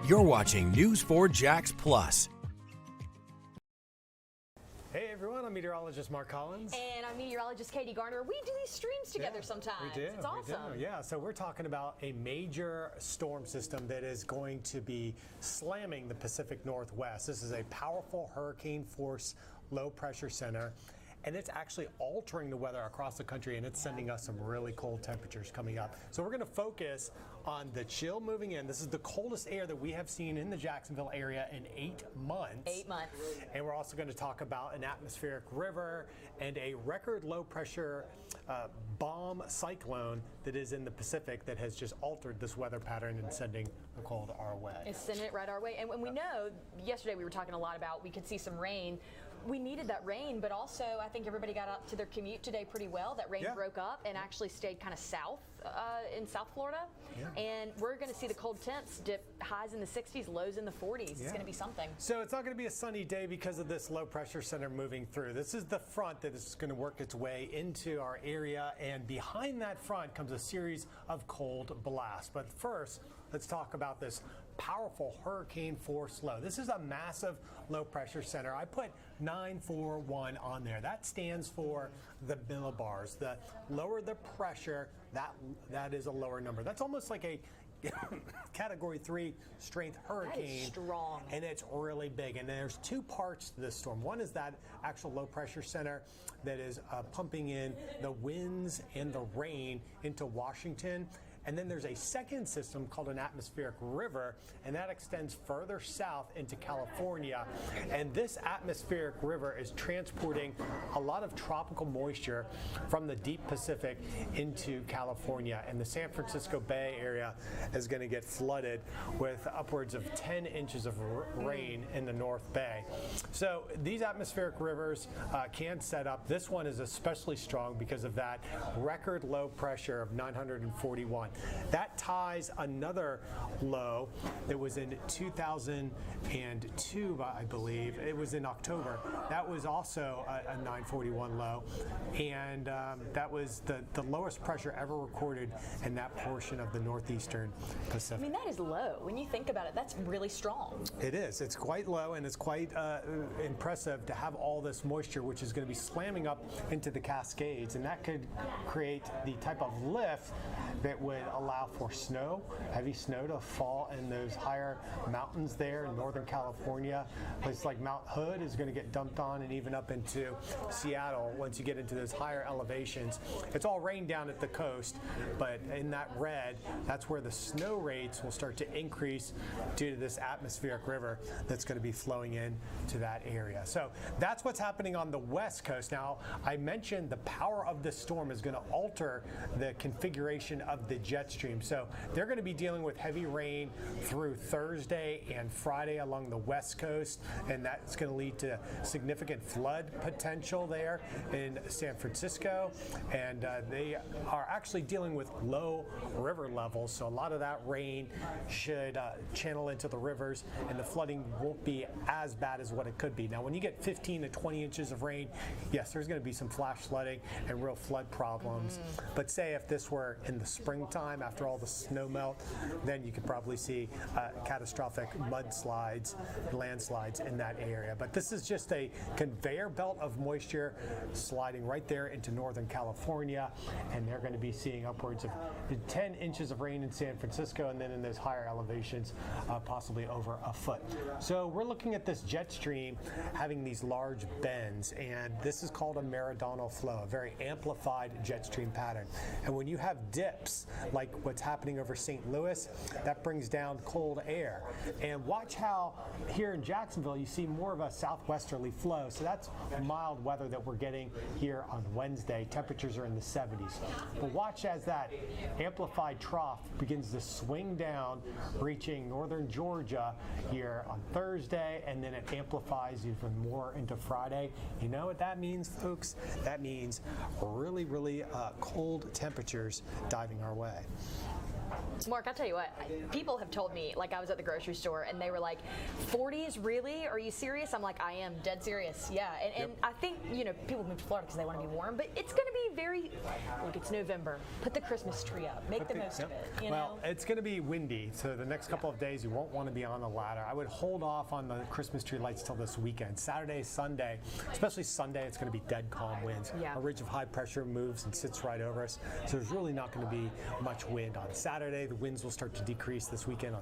You're watching News 4 Jax Plus. Hey everyone, I'm meteorologist Mark Collins. And I'm meteorologist Katie Garner. We do these streams together sometimes. We do. It's awesome. We do. Yeah, so we're talking about a major storm system that is going to be slamming the Pacific Northwest. This is a powerful hurricane force low pressure center. And it's actually altering the weather across the country, and it's sending us some really cold temperatures coming up. So we're going to focus on the chill moving in. This is the coldest air that we have seen in the Jacksonville area in 8 months. 8 months. And we're also going to talk about an atmospheric river and a record low pressure bomb cyclone that is in the Pacific that has just altered this weather pattern and sending the cold our way. It's sending it right our way. And when we know, yesterday we were talking a lot about we could see some rain. We needed that rain, but also I think everybody got up to their commute today pretty well. That rain broke up and actually stayed kind of south in South Florida. Yeah. And we're going to see the cold temps dip highs in the 60s, lows in the 40s. It's going to be something. So it's not going to be a sunny day because of this low pressure center moving through. This is the front that is going to work its way into our area, and behind that front comes a series of cold blasts. But first, let's talk about this powerful hurricane force low. This is a massive low pressure center. I put 941 on there. That stands for the millibars. The lower the pressure, that is a lower number. That's almost like a Category 3 strength hurricane. That is strong. And it's really big. And there's two parts to this storm. One is that actual low pressure center that is pumping in the winds and the rain into Washington. And then there's a second system called an atmospheric river, and that extends further south into California. And this atmospheric river is transporting a lot of tropical moisture from the deep Pacific into California. And the San Francisco Bay area is going to get flooded with upwards of 10 inches of rain in the North Bay. So these atmospheric rivers can set up. This one is especially strong because of that record low pressure of 941. That ties another low that was in 2002, I believe. It was in October. That was also a 941 low, and that was the lowest pressure ever recorded in that portion of the northeastern Pacific. I mean, that is low. When you think about it, that's really strong. It is. It's quite low, and it's quite impressive to have all this moisture, which is going to be slamming up into the Cascades, and that could create the type of lift that would allow for snow, heavy snow to fall in those higher mountains there in Northern California. Places like Mount Hood is going to get dumped on, and even up into Seattle once you get into those higher elevations. It's all rain down at the coast, but in that red, that's where the snow rates will start to increase due to this atmospheric river that's going to be flowing in to that area. So that's what's happening on the west coast. Now, I mentioned the power of this storm is going to alter the configuration of the jet stream. So they're going to be dealing with heavy rain through Thursday and Friday along the west coast, and that's going to lead to significant flood potential there in San Francisco. And they are actually dealing with low river levels, so a lot of that rain should channel into the rivers, and the flooding won't be as bad as what it could be. Now, when you get 15 to 20 inches of rain, yes, there's going to be some flash flooding and real flood problems. But say if this were in the springtime after all the snow melt, then you could probably see catastrophic mudslides, landslides in that area. But this is just a conveyor belt of moisture sliding right there into Northern California, and they're going to be seeing upwards of 10 inches of rain in San Francisco, and then in those higher elevations, possibly over a foot. So we're looking at this jet stream having these large bends, and this is called a meridional flow, a very amplified jet stream pattern. And when you have dips like what's happening over St. Louis, that brings down cold air. And watch how here in Jacksonville you see more of a southwesterly flow. So that's mild weather that we're getting here on Wednesday. Temperatures are in the 70s. But watch as that amplified trough begins to swing down, reaching northern Georgia here on Thursday, and then it amplifies even more into Friday. You know what that means, folks? That means really, really cold temperatures diving our way. Mark, I'll tell you what, people have told me, like I was at the grocery store and they were like, 40s, really? Are you serious? I'm like, I am dead serious, yeah. And I think, people move to Florida because they want to be warm, but it's going to be look, it's November. Put the Christmas tree up. Make the most of it, Well, it's going to be windy, so the next couple of days you won't want to be on the ladder. I would hold off on the Christmas tree lights till this weekend. Saturday, Sunday, especially Sunday, it's going to be dead calm winds. Yeah. A ridge of high pressure moves and sits right over us, so there's really not going to be much wind on Saturday. The winds will start to decrease this weekend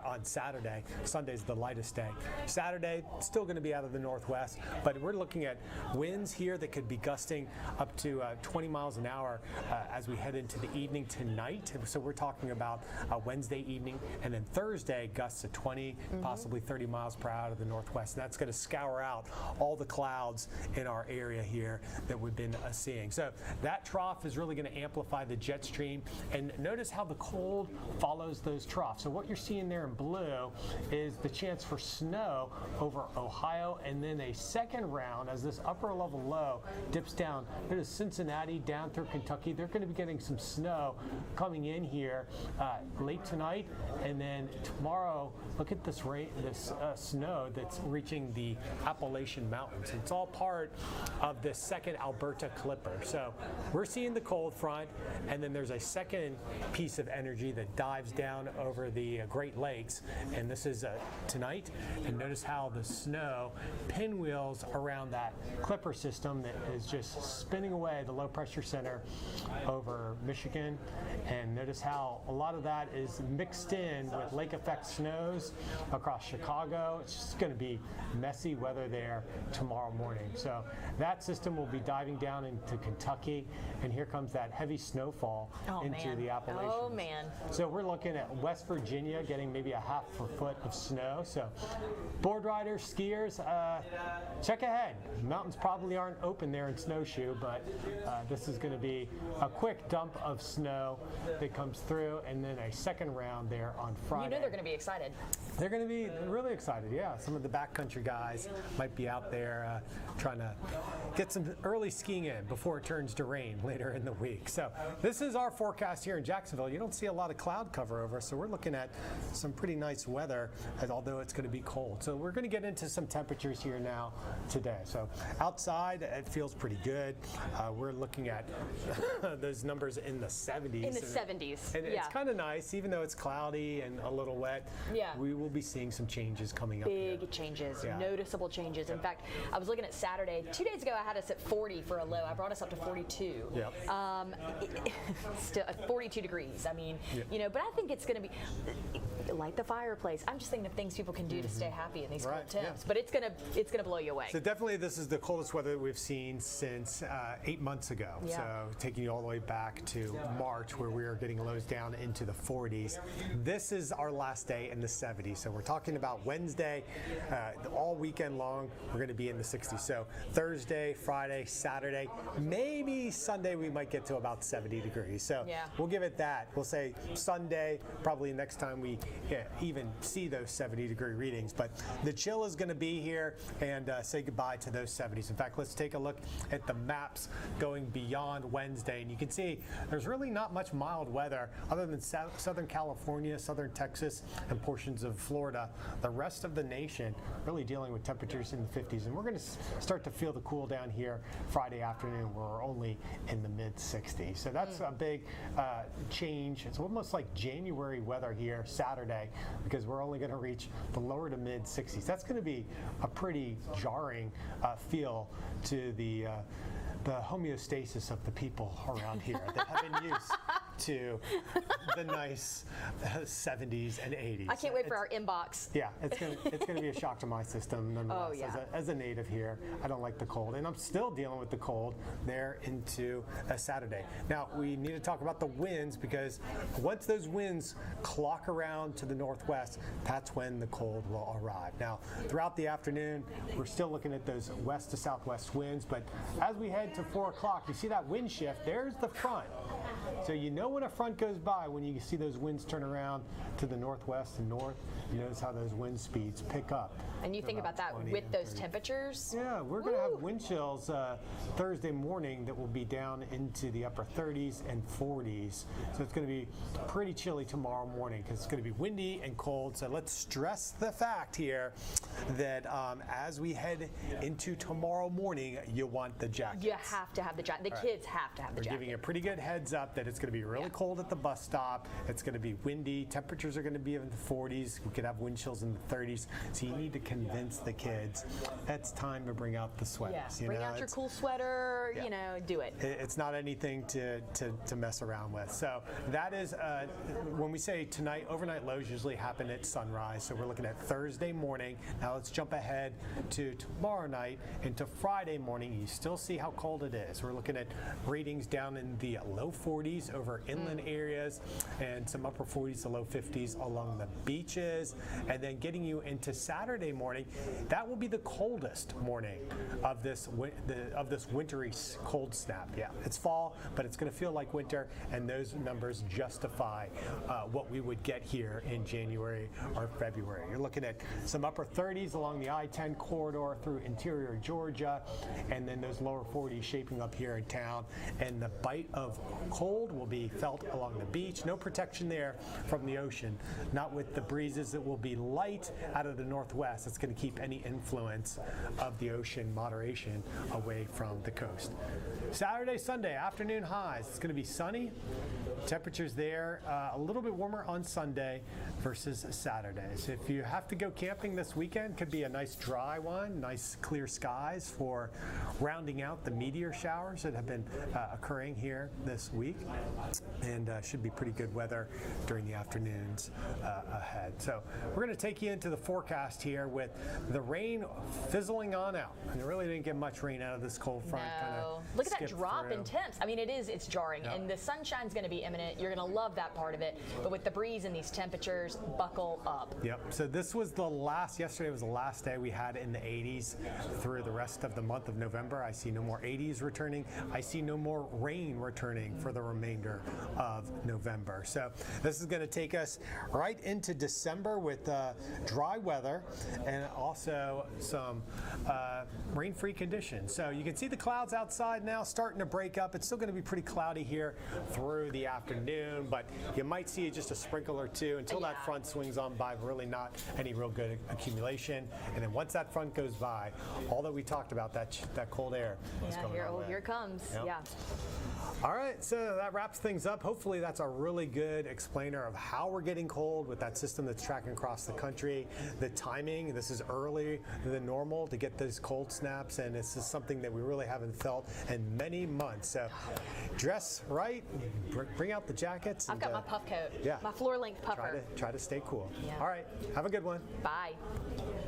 on Saturday. Sunday's the lightest day. Saturday, still going to be out of the northwest, but we're looking at winds here that could be gusting up to 20 miles an hour as we head into the evening tonight. So we're talking about Wednesday evening, and then Thursday gusts of 20, possibly 30 miles per hour out of the northwest. And that's going to scour out all the clouds in our area here that we've been seeing. So that trough is really going to amplify the jet stream, and notice how the cold follows those troughs. So what you're seeing there in blue is the chance for snow over Ohio, and then a second round as this upper level low dips down into Cincinnati, down through Kentucky. They're going to be getting some snow coming in here late tonight, and then tomorrow, look at this snow that's reaching the Appalachian Mountains. It's all part of this second Alberta Clipper. So we're seeing the cold front, and then there's a second piece of energy that dives down over the Great Lakes, and this is tonight. And notice how the snow pinwheels around that Clipper system that is just spinning away the low pressure center over Michigan. And notice how a lot of that is mixed in with lake effect snows across Chicago. It's just going to be messy weather there tomorrow morning. So that system will be diving down into Kentucky, and here comes that heavy snowfall into the Appalachians. Oh man. So we're looking at West Virginia getting maybe a half a foot of snow. So board riders, skiers, check ahead. Mountains probably aren't open there in snowshoe, but this is going to be a quick dump of snow that comes through, and then a second round there on Friday. They're going to be excited. They're going to be really excited, yeah. Some of the backcountry guys might be out there trying to get some early skiing in before it turns to rain later in the week. So this is our forecast here in Jacksonville. You don't see a lot of cloud cover over us, so we're looking at some pretty nice weather, although it's going to be cold. So we're going to get into some temperatures here now today. So outside, it feels pretty good. We're looking at those numbers in the 70s. In the 70s, and it's kind of nice, even though it's cloudy and a little wet. Yeah. We will be seeing some changes coming up here. Big changes, Yeah. noticeable changes. In fact, I was looking at Saturday. 2 days ago, I had us at 40 for a low. I brought us up to 42. Yep. Still at 42 degrees. I mean, but I think it's going to be light the fireplace. I'm just thinking of things people can do to stay happy in these cold temps. Yeah. But it's gonna blow you away. So definitely, this is the coldest weather that we've seen since 8 months ago. Yeah. So taking you all the way back to March, where we are getting lows down into the 40s. This is our last day in the 70s. So we're talking about Wednesday, all weekend long. We're going to be in the 60s. So Thursday, Friday, Saturday, maybe Sunday, we might get to about 70 degrees. So we'll give it that. We'll say Sunday, probably next time we even see those 70-degree readings. But the chill is going to be here, and say goodbye to those 70s. In fact, let's take a look at the maps going beyond Wednesday, and you can see there's really not much mild weather other than Southern California, Southern Texas, and portions of Florida. The rest of the nation really dealing with temperatures in the 50s, and we're going to start to feel the cool down here Friday afternoon, where we're only in the mid-60s. So that's a big change. It's almost like January weather here Saturday, because we're only going to reach the lower to mid-60s. That's going to be a pretty jarring feel to the homeostasis of the people around here that have been used to the nice 70s and 80s. I can't wait for our inbox. Yeah, it's gonna be a shock to my system nonetheless. As a native here, I don't like the cold, and I'm still dealing with the cold there into Saturday. Now we need to talk about the winds, because once those winds clock around to the northwest, that's when the cold will arrive. Now throughout the afternoon, we're still looking at those west to southwest winds, but as we head to 4 o'clock, you see that wind shift. There's the front. So you know when a front goes by, when you see those winds turn around to the northwest and north, you notice how those wind speeds pick up. And you think about that with those temperatures? Yeah, we're going to have wind chills Thursday morning that will be down into the upper 30s and 40s. So it's going to be pretty chilly tomorrow morning because it's going to be windy and cold. So let's stress the fact here that as we head into tomorrow morning, you want the jacket. You have to have the jacket. The kids have to have the jacket. We're giving you a pretty good heads up that it's going to be really cold at the bus stop. It's going to be windy. Temperatures are going to be in the 40s. We could have wind chills in the 30s. So you need to convince the kids it's time to bring out the sweaters. Yeah, bring out your cool sweater. Yeah. You know, do it. It's not anything to mess around with. So that is when we say tonight, overnight lows usually happen at sunrise. So we're looking at Thursday morning. Now let's jump ahead to tomorrow night into Friday morning. You still see how cold it is. We're looking at readings down in the low 40s over inland areas and some upper 40s to low 50s along the beaches. And then getting you into Saturday morning, that will be the coldest morning of this wintry cold snap. Yeah, it's fall, but it's going to feel like winter, and those numbers justify what we would get here in January or February. You're looking at some upper 30s along the I-10 corridor through interior Georgia, and then those lower 40s shaping up here in town. And the bite of cold will be felt along the beach. No protection there from the ocean, not with the breezes that will be light out of the northwest. It's going to keep any influence of the ocean moderation away from the coast. Saturday, Sunday, afternoon highs. It's going to be sunny. Temperatures there a little bit warmer on Sunday versus Saturday. So if you have to go camping this weekend, could be a nice dry one, nice clear skies for rounding out the meteor showers that have been occurring here this week, and should be pretty good weather during the afternoons ahead. So we're going to take you into the forecast here with the rain fizzling on out. And there really didn't get much rain out of this cold front. No. Look at that drop in temps. I mean, it's jarring, and the sunshine's going to be imminent. You're going to love that part of it, but with the breeze and these temperatures, buckle up. Yep. So this was yesterday was the last day we had in the 80s through the rest of the month of November. I see no more 80s returning. I see no more rain returning for the remainder of November. So this is going to take us right into December with dry weather and also some rain-free conditions. So you can see the clouds outside now starting to break up. It's still going to be pretty cloudy here through the afternoon, but you might see just a sprinkle or two until that front swings on by. Really not any real good accumulation. And then once that front goes by, all that we talked about, that cold air is coming our way. Here it comes. Yep. Yeah. All right, so that wraps things up. Hopefully that's a really good explainer of how we're getting cold with that system that's tracking across the country. The timing, this is earlier than normal to get those cold snaps, and this is something that we really haven't felt in many months. So dress right, bring out the jackets. I've got my puff coat, yeah, my floor-length puffer. Try to stay cool. Yeah. All right, have a good one. Bye.